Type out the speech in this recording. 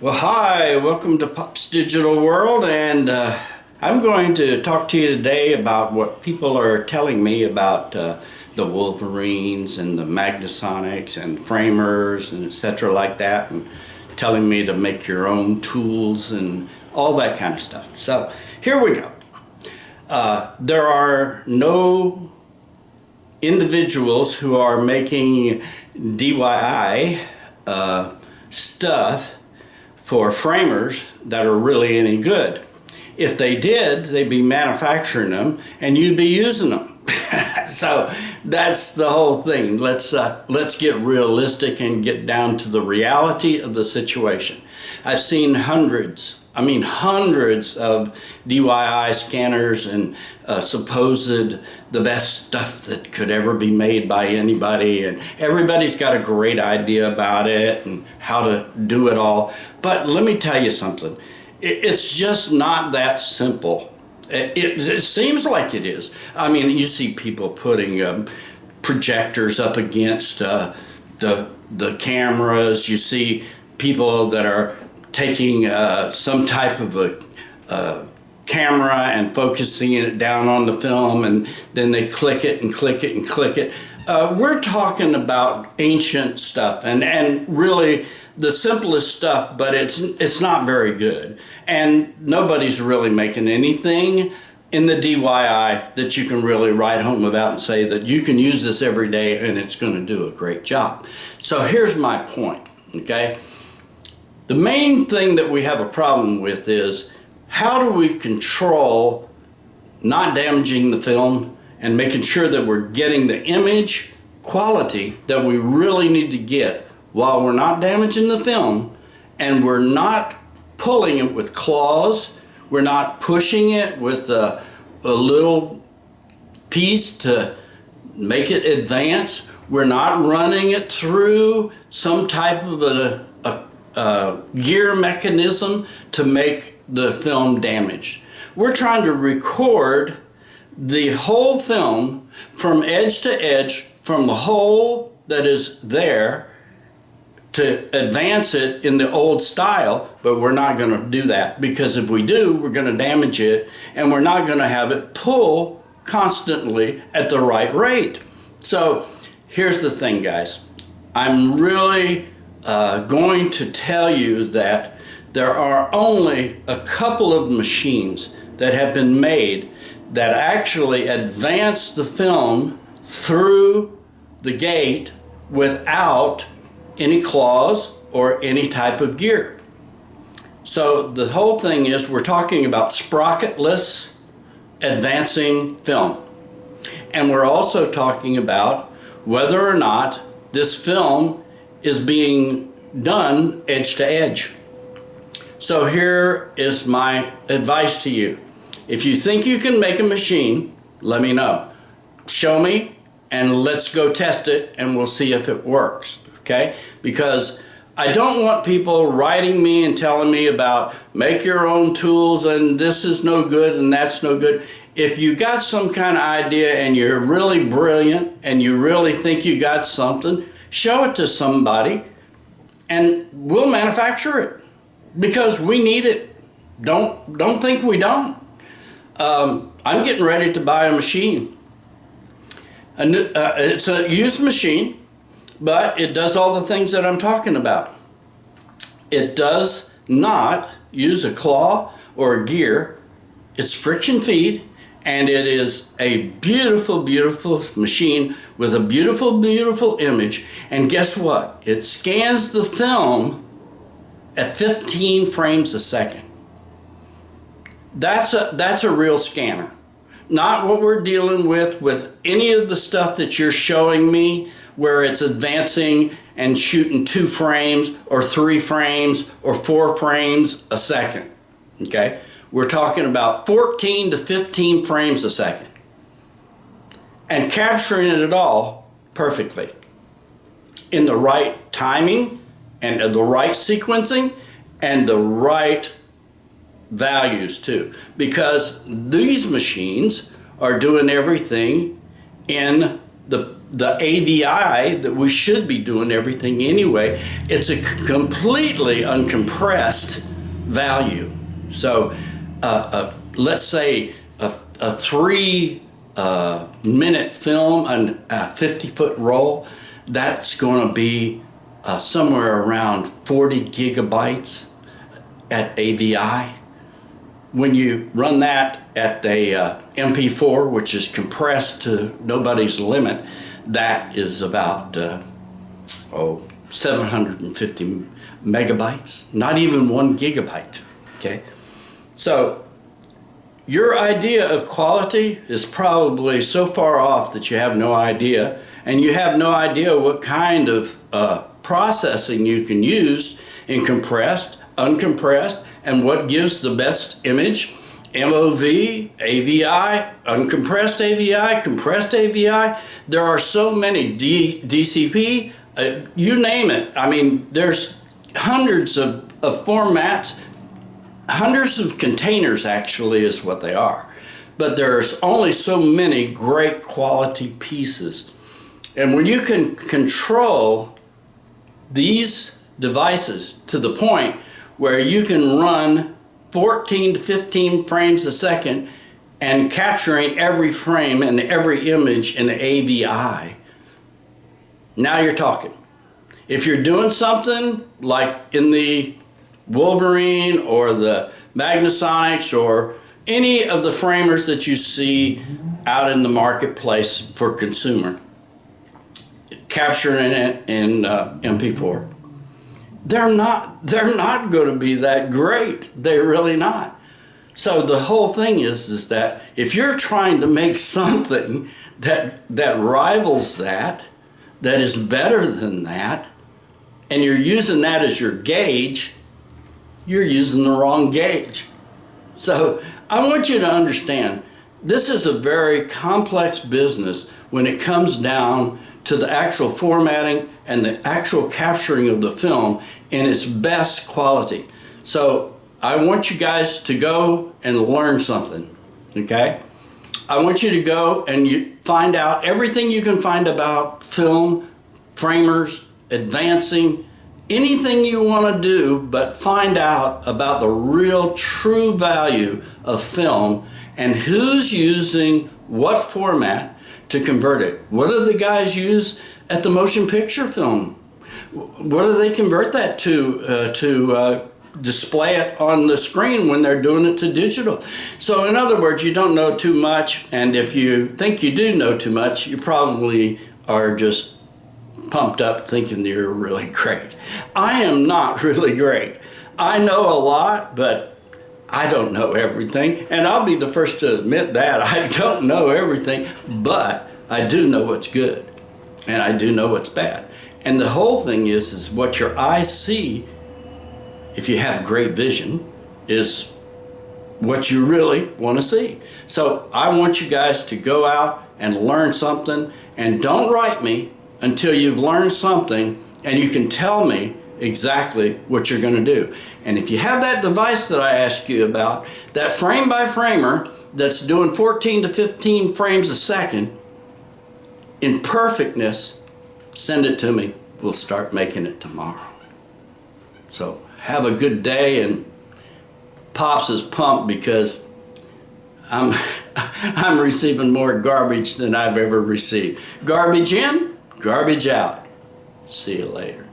Well, hi, welcome to Pop's Digital World, and I'm going to talk to you today about what people are telling me about the Wolverines and the Magnasonics and framers and etc. like that, and telling me to make your own tools and all that kind of stuff. So here we go. There are no individuals who are making DIY stuff for framers that are really any good. If they did, they'd be manufacturing them and you'd be using them. So that's the whole thing. Let's get realistic and get down to the reality of the situation. I've seen hundreds of DIY scanners and supposed the best stuff that could ever be made by anybody, and everybody's got a great idea about it and how to do it all. But let me tell you something, it's just not that simple. It seems like it is. I mean, you see people putting projectors up against the cameras. You see people that are taking some type of a camera and focusing it down on the film, and then they click it and click it and click it. We're talking about ancient stuff and really the simplest stuff, but it's not very good. And nobody's really making anything in the DIY that you can really write home about and say that you can use this every day and it's going to do a great job. So here's my point, okay? The main thing that we have a problem with is how do we control not damaging the film and making sure that we're getting the image quality that we really need to get while we're not damaging the film, and we're not pulling it with claws, we're not pushing it with a little piece to make it advance, we're not running it through some type of a gear mechanism to make the film damaged. We're trying to record the whole film from edge to edge, from the hole that is there, to advance it in the old style, but we're not going to do that, because if we do, we're going to damage it and we're not going to have it pull constantly at the right rate. So here's the thing, guys. I'm really going to tell you that there are only a couple of machines that have been made that actually advance the film through the gate without any claws or any type of gear. So the whole thing is, we're talking about sprocketless advancing film. And we're also talking about whether or not this film is being done edge to edge. So here is my advice to you. If you think you can make a machine, let me know. Show me and let's go test it and we'll see if it works, okay? Because I don't want people writing me and telling me about make your own tools and this is no good and that's no good. If you got some kind of idea and you're really brilliant and you really think you got something, show it to somebody and we'll manufacture it, because we need it. Don't think we don't. I'm getting ready to buy a machine. It's a used machine, but it does all the things that I'm talking about. It does not use a claw or a gear. It's friction feed, and it is a beautiful, beautiful machine with a beautiful, beautiful image. And guess what? It scans the film at 15 frames a second. That's a real scanner. Not what we're dealing with any of the stuff that you're showing me, where it's advancing and shooting 2 frames or 3 frames or 4 frames a second, okay? We're talking about 14 to 15 frames a second and capturing it all perfectly in the right timing and the right sequencing and the right values too, because these machines are doing everything in the AVI that we should be doing everything anyway. It's a completely uncompressed value. So let's say a 3-minute film and a 50-foot roll, that's going to be somewhere around 40 gigabytes at AVI. When you run that at the MP4, which is compressed to nobody's limit, that is about 750 megabytes, not even 1 gigabyte. Okay, so your idea of quality is probably so far off that you have no idea, and you have no idea what kind of processing you can use in compressed, uncompressed, and what gives the best image. MOV, AVI, uncompressed AVI, compressed AVI. There are so many DCP, you name it. I mean, there's hundreds of formats, hundreds of containers actually is what they are. But there's only so many great quality pieces. And when you can control these devices to the point where you can run 14 to 15 frames a second and capturing every frame and every image in the AVI, now you're talking. If you're doing something like in the Wolverine or the Magnasonics or any of the framers that you see out in the marketplace for consumer, capturing it in MP4, they're not going to be that great. They're really not. So the whole thing is that if you're trying to make something that rivals that is better than that, and you're using that as your gauge, you're using the wrong gauge. So I want you to understand, this is a very complex business when it comes down to the actual formatting and the actual capturing of the film in its best quality. So I want you guys to go and learn something, okay? I want you to go and you find out everything you can find about film, framers, advancing, anything you want to do, but find out about the real true value of film and who's using what format to convert it. What do the guys use at the motion picture film? What do they convert that to display it on the screen when they're doing it to digital? So in other words, you don't know too much, and if you think you do know too much, you probably are just pumped up thinking you're really great. I am not really great. I know a lot, but I don't know everything, and I'll be the first to admit that. I don't know everything, but I do know what's good, and I do know what's bad. And the whole thing is what your eyes see, if you have great vision, is what you really want to see. So I want you guys to go out and learn something, and don't write me until you've learned something and you can tell me exactly what you're going to do. And if you have that device that I asked you about, that frame by framer that's doing 14 to 15 frames a second in perfectness, send it to me. We'll start making it tomorrow. So have a good day, and Pops is pumped because I'm receiving more garbage than I've ever received. Garbage in, garbage out. See you later.